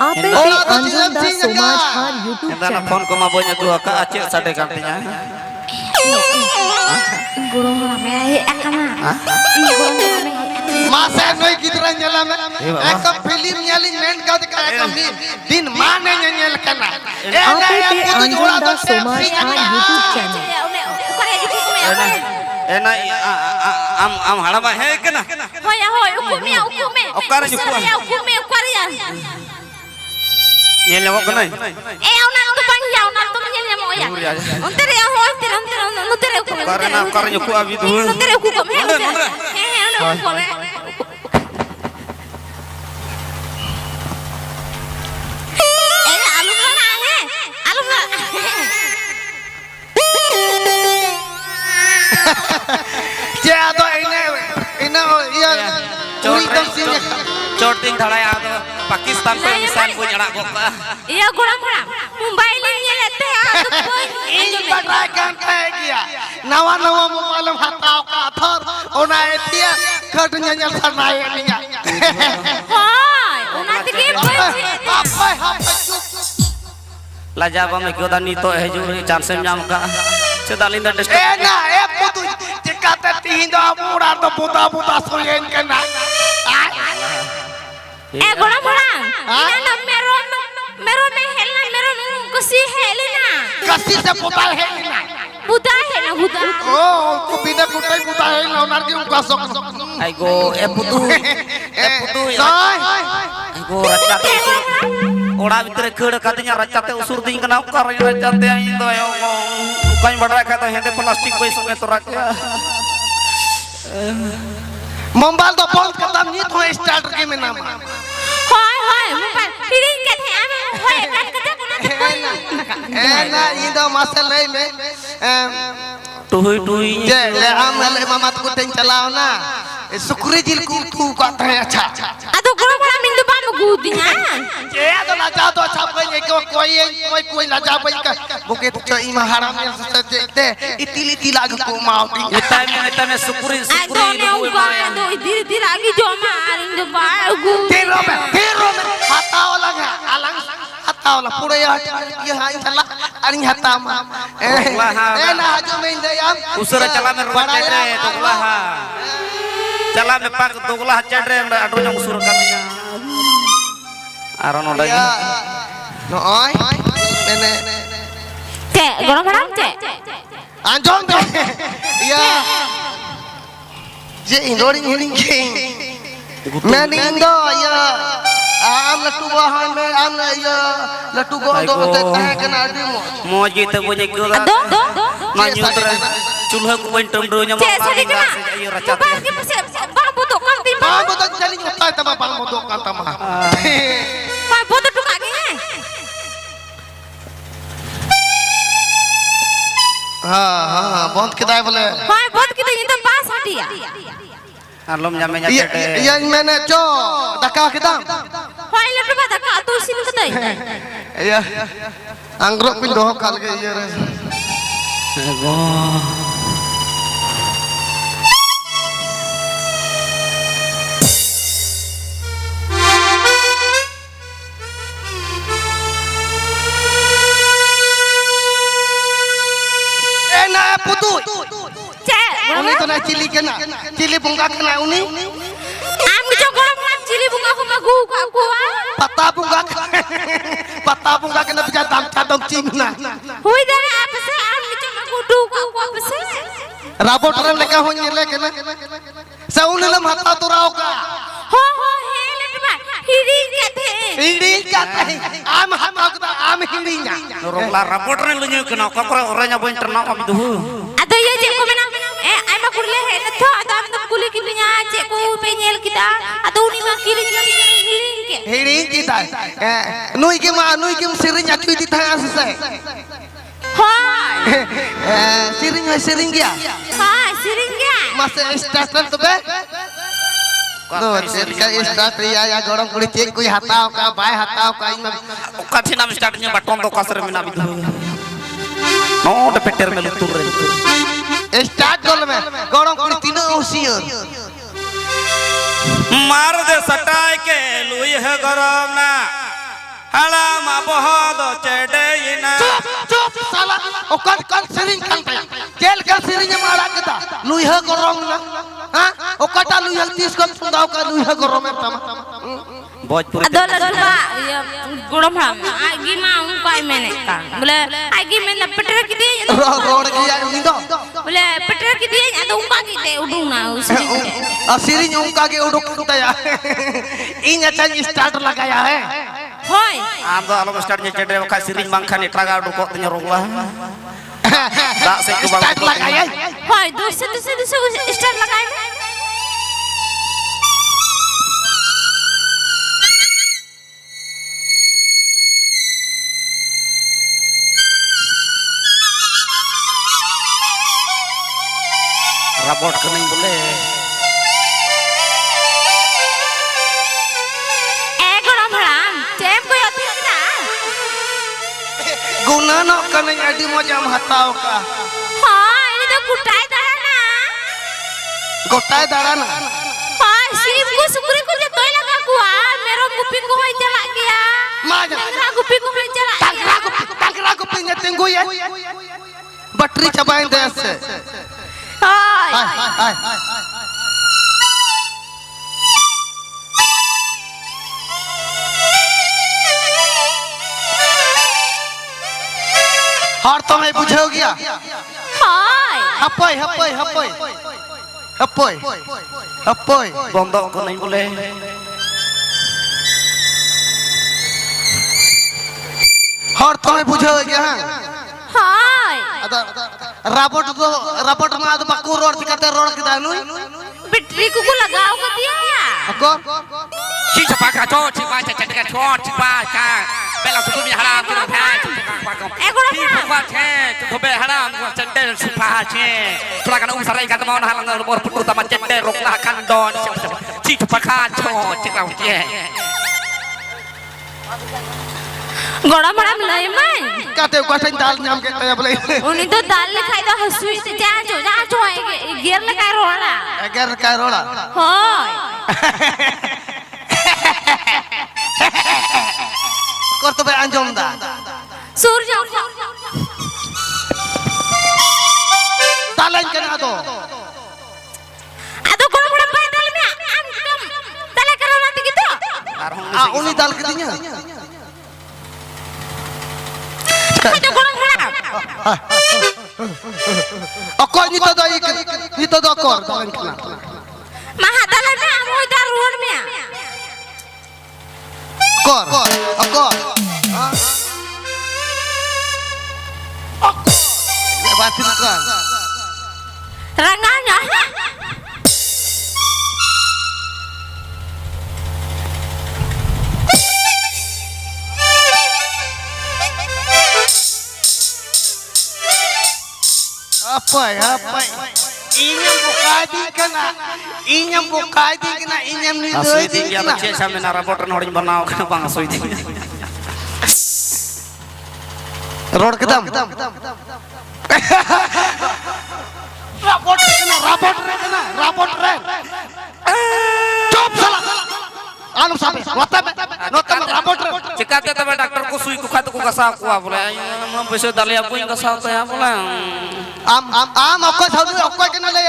आप अंजुम दास समाज Khan YouTube channel phone को मा बोnya tu ka acil sade kantinya gurung rame ekama gurung rame masa noi gidra nyala me ekam film nyali men ka ekam din mane nyal kana आप अंजुम दास समाज Khan YouTube channel ena am halama he kana hoya hoy ukume okara nyukua ukume ukariya nyel nyamok kana ona tu pangya ona tu nyel nyamok ya ontere ya hoy ontere ukume okara nyukua bidu ontere ukume ona ukume ya to ine ya choting thara ya to Pakistan pe misan punya anak gokka iya gurang mobile nyelete ini batrai kan kayak dia nawa mobile hataw ka thar ona etia khat nyanyal sarnai niya hoy ona tike apa lajaba me kyoda nito hejuri chance nyam ka sedalin da dest na putu jekate tihindo apura to buta soyen kana gurang ina mero me helna mero kusi helna kasi se buta helna buta oh ku bina kutai buta helna onar ki kasok aigo putu soy aigo racate ora bitre kheur katanya racate usur ding kana ukar racate indo yo ukany badra kata hende plastik bai sunge torak mobile तो बंद करता नहीं तो starter के में नाम होय mobile heading के थे हम होय काट के ना ये तो मसले में टुई जे ले हम ले मामा को टें चलाओ ना सुकुरी जिल को तू कहते हैं अच्छा अदो गड़ा मिंदु बा गुदिया जे तो ना जा तो अच्छा कोई कोई ना जा कोई बुके तो इमा हराम से देखते इतिली लाग को माउती इता में सुकुरी अदो ने उगा दो धीरे आगे जो मारिंदु बा गु तेरो में हटाओ लगा Alang hataw la pura ya ha inshallah aring hatam na jo mein dayam usura chala me rote doglah chala me pak doglah chadre adu nyang usur katanya aron oda no oi nene te gorong te anjong te ya je indoring hiling king menindo ya am latu bahan me am ya latu go do teh kena dimo moji te bunyi kura manyu tra chulha ku bain tom do nyam ayo racat bang butuh kan timba bang butuh jali utai tama bang butuh kan tama bang butuh tu kage ha bond kedai boleh bang bond kita itu pas hadiah alom nyame nya yang mana co daka kita hoy le ba daka tu sin kedai iya anggrok pindah kal ke iya ego enak putu cek uni to na cili bunga kena uni am jo gorong cili bunga ko magu aku pata bunga kena bisa dam cingna hoy da apa se am jo magu du ko apa se rabot ren leka ho nyele kena sa uni lam hata turau ka ho hele ba hiring kate am hiringnya rong la raport ren lu nyu kena kokre oranya boin ternak abidu ado ya je ko mena ai ma kurle he na tho adam to kuli kilinya je ko penyel kita ado uni ma kiring ke hiring kita nui ke sering aku di tengah selesai hoy sering dia hoy sering dia masa starter tu be no cerca starter ya gorong kulit cek kui hataw ka bai hataw ka ima okati nam startnya baton to kasar mina bidu no de peter me lutur start gol me gorong kulit tino usiur मार दे सटाय के Louis है गरम ना halam abohod cedeina Cup salah okan kan sering kan jel kan seringnya malah kita luiha gorong na ha okata luiha tiskon sundau ka luiha gorong pertama Bhojpuri Ado la ba ya gorom ham agi ma un kai mene ka bole agi mena petra ki diye road gaya indo bole petra ki diye ado unka ki te udung na usi asirin उनका के उड़ो कुत्ता ya इन अच्छा start लगाया है hoy am do alog start nya cede ka siring bangkhan etraga du kok nya ronglah dak se ke bang start लगाया hoy दूसरे star लगाए rabot kening boleh gorom ham tem ko yati kita गुना न कने अडी मजा हताओ का hoy ini to kutai darana गोटाय दाड़ा ना hoy sirip ko sukuri ko je toy laga kuwa mero gupi ko hoy chala gaya माजा मेरा गुपी को होय chala टंगरा को पिंगे तेंगु ये बैटरी चबाएं दे से hoy हाय हार तो मैं बुझे हो गया hoy हपय हपय हपय हपय हपय bondok kening boleh हार तो मैं बुझे हो गया hoy राबोट में आद बाकू रोड दिखाते रोड के दानु बैटरी को लगाओ कर दिया या अको Cipa kaco, cipa cecet kaco, cipa ca. Bela suku mi haram tu kan. Cipa ce, tu be haram tu cendel cipa ce. Sudah kan sarai kata mau halang nomor putu tama cendel roklah kandon. Cipa kaco, cikau ce. गोड़ा मराम लय मैं काटे काटे दाल नाम के तय बोले उनी तो दाल ले खाई तो हसुई से जा जो गियर लगाए रोड़ा अगर का रोड़ा होय कर तो बे अंजम दा सूरज दालन के ना दो अतो गोड़ा मराम भाई दाल में आम कम दाल करो ना gitu उनी दाल के दिया अतो गोड़ा मराम अको ni तो दो कर दालन के ना महा दाल में आम होय दाल रोड में कर अको ये बात कर रंगाnya apa inyam bukai di kena inyam ni Asui tinggi apa cek sampai narapotan orang bernau kena bang asui tinggi. रोड कदम रापोर्ट रे चुप साला आलू साबे नोता रापोर्ट रे Cekate tapi dokter ku sui ku kata ku kasar ku apa boleh. Mau besok dalia ku yang kasar tu apa boleh. आम आपको साउदी आपको के ना ले